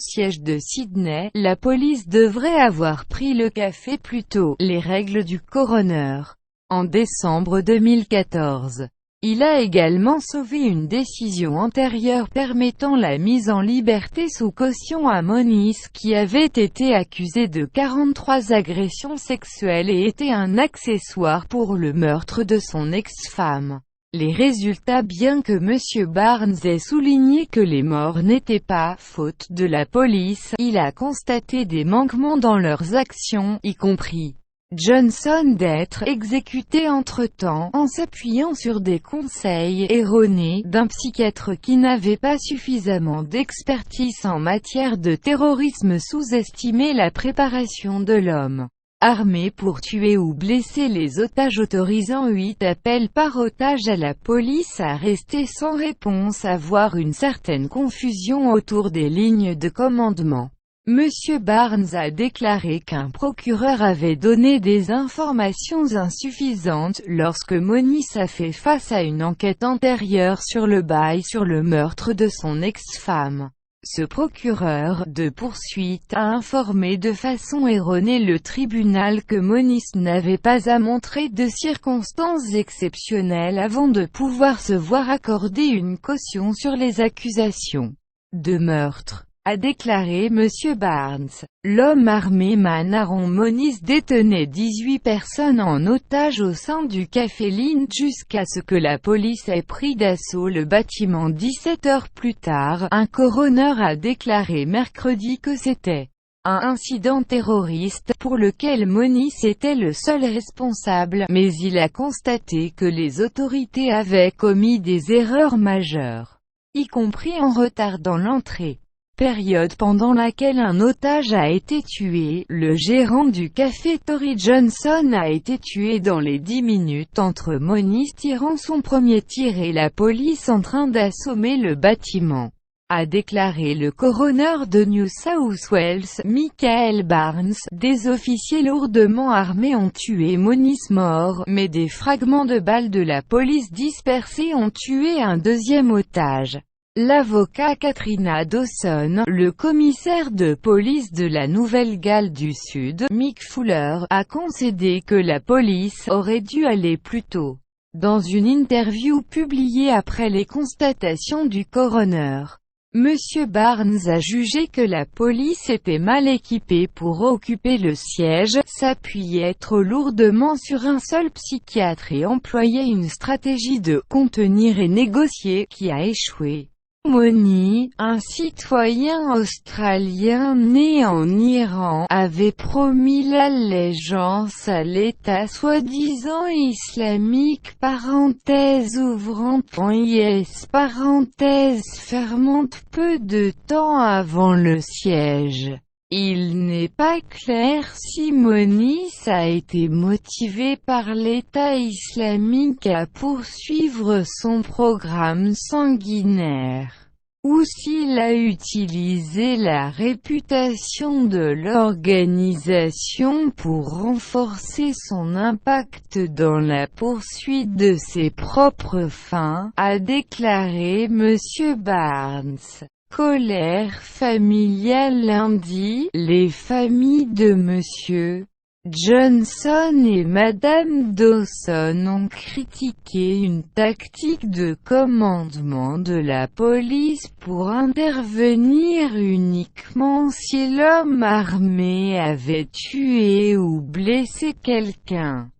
siège de Sydney, la police devrait avoir pris le café plus tôt, les règles du coroner. En décembre 2014. Il a également sauvé une décision antérieure permettant la mise en liberté sous caution à Moniz qui avait été accusé de 43 agressions sexuelles et était un accessoire pour le meurtre de son ex-femme. Les résultats. Bien que M. Barnes ait souligné que les morts n'étaient pas « faute de la police », il a constaté des manquements dans leurs actions, y compris Johnson d'être exécuté entre-temps, en s'appuyant sur des conseils erronés d'un psychiatre qui n'avait pas suffisamment d'expertise en matière de terrorisme, sous-estimé la préparation de l'homme armé pour tuer ou blesser les otages, autorisant 8 appels par otage à la police à rester sans réponse, avoir une certaine confusion autour des lignes de commandement. Monsieur Barnes a déclaré qu'un procureur avait donné des informations insuffisantes lorsque Moniz a fait face à une enquête antérieure sur le bail sur le meurtre de son ex-femme. Ce procureur de poursuite a informé de façon erronée le tribunal que Moniz n'avait pas à montrer de circonstances exceptionnelles avant de pouvoir se voir accorder une caution sur les accusations de meurtre, a déclaré M. Barnes. L'homme armé Aaron Moniz détenait 18 personnes en otage au sein du Café Lynn jusqu'à ce que la police ait pris d'assaut le bâtiment 17 heures plus tard. Un coroner a déclaré mercredi que c'était un incident terroriste pour lequel Moniz était le seul responsable, mais il a constaté que les autorités avaient commis des erreurs majeures, y compris en retardant l'entrée. Période pendant laquelle un otage a été tué. Le gérant du café Tory Johnson a été tué dans les 10 minutes entre Moniz tirant son premier tir et la police en train d'assommer le bâtiment, a déclaré le coroner de New South Wales, Michael Barnes. Des officiers lourdement armés ont tué Moniz mort, mais des fragments de balles de la police dispersés ont tué un deuxième otage. L'avocat Katrina Dawson, le commissaire de police de la Nouvelle-Galles du Sud, Mick Fuller, a concédé que la police aurait dû aller plus tôt. Dans une interview publiée après les constatations du coroner, M. Barnes a jugé que la police était mal équipée pour occuper le siège, s'appuyait trop lourdement sur un seul psychiatre et employait une stratégie de « contenir et négocier » qui a échoué. Moniz, un citoyen australien né en Iran, avait promis l'allégeance à l'État soi-disant islamique (IS) peu de temps avant le siège. Il n'est pas clair si Moniz a été motivé par l'État islamique à poursuivre son programme sanguinaire, ou s'il a utilisé la réputation de l'organisation pour renforcer son impact dans la poursuite de ses propres fins, a déclaré M. Barnes. Colère familiale lundi, les familles de M. Johnson et Mme Dawson ont critiqué une tactique de commandement de la police pour intervenir uniquement si l'homme armé avait tué ou blessé quelqu'un.